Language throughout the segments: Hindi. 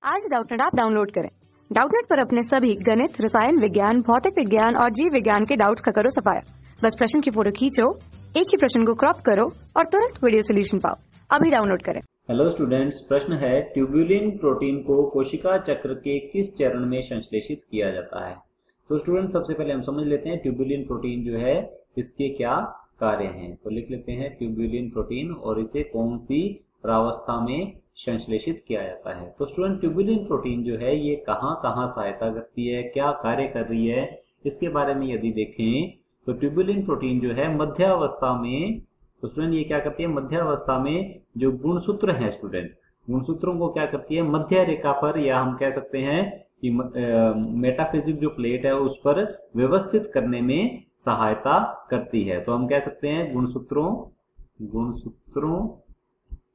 आज डाउटनेट ऐप डाउनलोड करें। डाउटनेट पर अपने सभी गणित, रसायन विज्ञान, भौतिक विज्ञान और जीव विज्ञान के डाउट्स का करो सफाया। बस प्रश्न की फोटो खींचो, एक ही प्रश्न को क्रॉप करो और तुरंत वीडियो सोल्यूशन पाओ। अभी डाउनलोड करें। हेलो स्टूडेंट्स, प्रश्न है ट्यूबुलिन प्रोटीन को कोशिका चक्र के किस चरण में संश्लेषित किया जाता है। तो स्टूडेंट सबसे पहले हम समझ लेते हैं ट्यूबुलिन प्रोटीन जो है इसके क्या कार्य हैं। तो लिख लेते हैं ट्यूबुलिन प्रोटीन और इसे कौन सी प्रावस्था में संश्लेषित किया जाता है। तो स्टूडेंट ट्यूबुलिन प्रोटीन जो है ये कहाँ कहाँ सहायता करती है, क्या कार्य कर रही है, इसके बारे में यदि देखें तो ट्यूबुलिन प्रोटीन जो है मध्यावस्था में, तो स्टूडेंट ये क्या करती है, मध्यावस्था में जो गुणसूत्र हैं स्टूडेंट, गुणसूत्रों को क्या करती है, मध्य रेखा पर, या हम कह सकते हैं कि मेटाफिजिक जो प्लेट है उस पर व्यवस्थित करने में सहायता करती है। तो हम कह सकते हैं गुणसूत्रों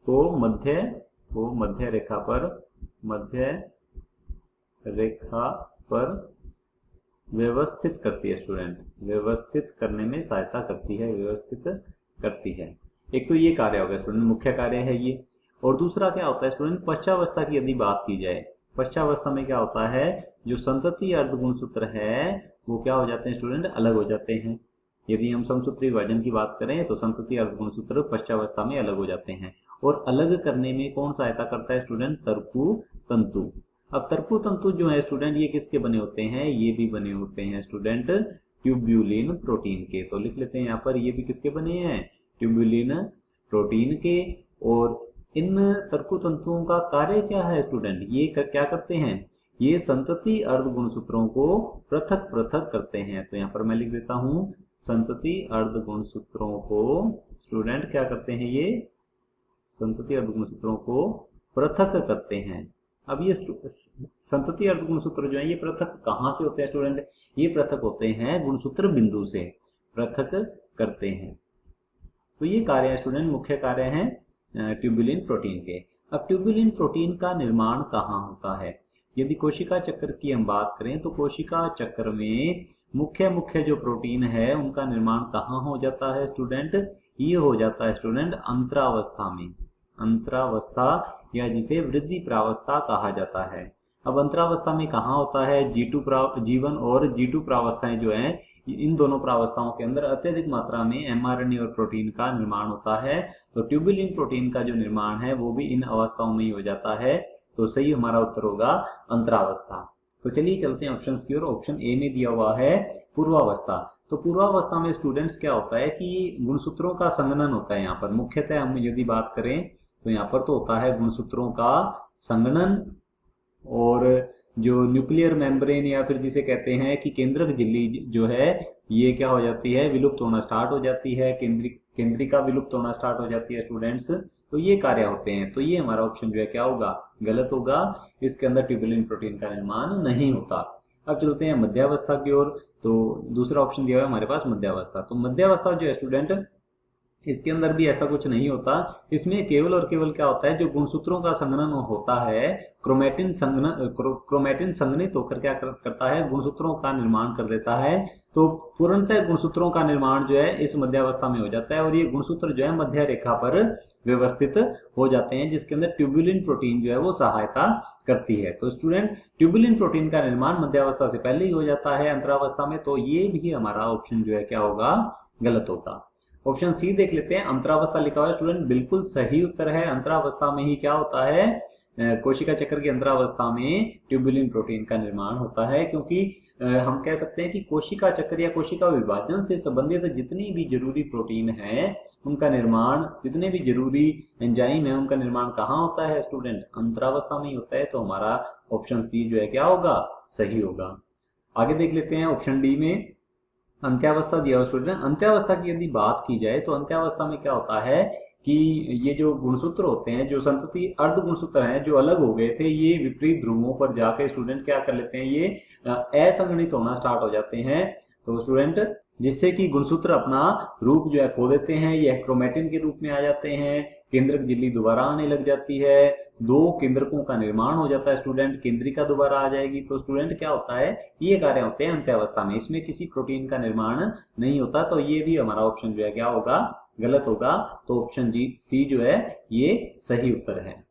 को मध्य रेखा पर व्यवस्थित करती है स्टूडेंट, व्यवस्थित करने में सहायता करती है, व्यवस्थित करती है। एक तो ये कार्य हो गया स्टूडेंट, मुख्य कार्य है ये। और दूसरा क्या होता है स्टूडेंट, पश्चावस्था की यदि बात की जाए, पश्चावस्था में क्या होता है, जो संतति अर्धगुणसूत्र है वो क्या हो जाते हैं स्टूडेंट, अलग हो जाते हैं। यदि हम समसूत्री विभाजन की बात करें तो संतति अर्धगुणसूत्र पश्चावस्था में अलग हो जाते हैं। और अलग करने में कौन सहायता करता है स्टूडेंट, तरकु तंतु। अब तरकु तंतु जो है स्टूडेंट ये किसके बने होते हैं, ये भी बने होते हैं स्टूडेंट ट्यूबुलिन प्रोटीन के। तो लिख लेते हैं यहाँ पर, ये भी किसके बने हैं, ट्यूबुलिन प्रोटीन के। और इन तरकु तंतुओं का कार्य क्या है स्टूडेंट, ये क्या करते हैं, ये संतति अर्धगुणसूत्रों को पृथक पृथक करते हैं। तो यहाँ पर मैं लिख देता हूं, संतति अर्धगुणसूत्रों को स्टूडेंट क्या करते हैं, ये संतति अर्धगुणसूत्रों को पृथक करते हैं। अब ये संतति अर्धगुणसूत्र जो है ये पृथक कहाँ से होते हैं स्टूडेंट, ये पृथक होते हैं गुणसूत्र बिंदु से पृथक करते हैं। तो ये कार्य है स्टूडेंट, मुख्य कार्य हैं ट्यूबुलिन प्रोटीन के। अब ट्यूबुलिन प्रोटीन का निर्माण कहाँ होता है, यदि कोशिका चक्र की हम बात करें तो कोशिका चक्र में मुख्य जो प्रोटीन है उनका निर्माण कहाँ हो जाता है स्टूडेंट, ये हो जाता है स्टूडेंट अंतरावस्था में, अंतरावस्था या जिसे वृद्धि प्रावस्था कहा जाता है। अब अंतरावस्था में कहाँ होता है, G1 और G2 प्रावस्थाएं जो हैं, इन दोनों प्रावस्थाओं के अंदर अत्यधिक मात्रा में mRNA और प्रोटीन का निर्माण होता है। तो ट्यूबुलिन प्रोटीन का जो निर्माण है वो भी इन अवस्थाओं में ही हो जाता है। तो सही हमारा उत्तर होगा अंतरावस्था। तो चलिए चलते हैं ऑप्शंस की ओर। ऑप्शन ए में दिया हुआ है पूर्वावस्था। तो पूर्वावस्था में स्टूडेंट्स क्या होता है कि गुणसूत्रों का संघनन होता है। यहाँ पर मुख्यतः हम यदि बात करें तो यहाँ पर तो होता है गुणसूत्रों का संघनन, और जो न्यूक्लियर मेम्ब्रेन या फिर जिसे कहते हैं कि केंद्रक झिल्ली जो है ये क्या हो जाती है, विलुप्त होना स्टार्ट हो जाती है, केंद्रिका विलुप्त होना स्टार्ट हो जाती है स्टूडेंट्स। तो ये कार्य होते हैं। तो ये हमारा ऑप्शन जो है क्या होगा, गलत होगा, इसके अंदर ट्यूबुलिन प्रोटीन का निर्माण नहीं होता। अब चलते हैं मध्यावस्था की ओर। तो दूसरा ऑप्शन दिया हुआ है हमारे पास मध्यावस्था। तो मध्यावस्था जो है स्टूडेंट इसके अंदर भी ऐसा कुछ नहीं होता। इसमें केवल और केवल क्या होता है, जो गुणसूत्रों का संघनन होता है, क्रोमैटिन संघनित होकर क्या करता है, गुणसूत्रों का निर्माण कर देता है। तो पूर्णतः गुणसूत्रों का निर्माण जो है इस मध्यावस्था में हो जाता है और ये गुणसूत्र जो है मध्य रेखा पर व्यवस्थित हो जाते हैं, जिसके अंदर ट्यूबुलिन प्रोटीन जो है वो सहायता करती है। तो स्टूडेंट ट्यूबुलिन प्रोटीन का निर्माण मध्यावस्था से पहले ही हो जाता है अंतरावस्था में। तो ये भी हमारा ऑप्शन जो है क्या होगा, गलत होगा। ऑप्शन सी देख लेते हैं, अंतरावस्था लिखा हुआ है स्टूडेंट, बिल्कुल सही उत्तर है। अंतरावस्था में ही क्या होता है, कोशिका चक्र की अंतरावस्था में ट्यूबुलिन प्रोटीन का निर्माण होता है। क्योंकि हम कह सकते हैं कि कोशिका चक्र या कोशिका विभाजन से संबंधित जितनी भी जरूरी प्रोटीन है उनका निर्माण, जितने भी जरूरी एंजाइम है उनका निर्माण कहाँ होता है स्टूडेंट, अंतरावस्था में ही होता है। तो हमारा ऑप्शन सी जो है क्या होगा, सही होगा। आगे देख लेते हैं ऑप्शन डी में अंत्यावस्था दिया हुआ स्टूडेंट। अंत्यावस्था की यदि बात की जाए तो अंत्यावस्था में क्या होता है कि ये जो गुणसूत्र होते हैं, जो संतति अर्ध गुणसूत्र हैं जो अलग हो गए थे, ये विपरीत ध्रुवों पर जाकर स्टूडेंट क्या कर लेते हैं, ये असंगठित होना स्टार्ट हो जाते हैं। तो स्टूडेंट जिससे कि गुणसूत्र अपना रूप जो है खो देते हैं, ये क्रोमैटिन के रूप में आ जाते हैं, केंद्रक झिल्ली दोबारा आने लग जाती है, दो केंद्रकों का निर्माण हो जाता है स्टूडेंट, केंद्रिका दोबारा आ जाएगी। तो स्टूडेंट क्या होता है, ये कार्य होते हैं अंत्यावस्था में, इसमें किसी प्रोटीन का निर्माण नहीं होता। तो ये भी हमारा ऑप्शन जो है क्या होगा, गलत होगा। तो ऑप्शन सी जो है ये सही उत्तर है।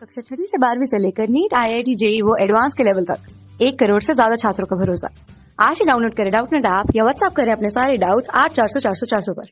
कक्षा 6 से 12वीं से लेकर नीट, IIT, JEE वो एडवांस के लेवल तक 1 करोड़ से ज्यादा छात्रों का भरोसा। आज ही डाउनलोड करें डाउटनेट ऐप या व्हाट्सएप करें अपने सारे डाउट्स 8400 400 400 पर।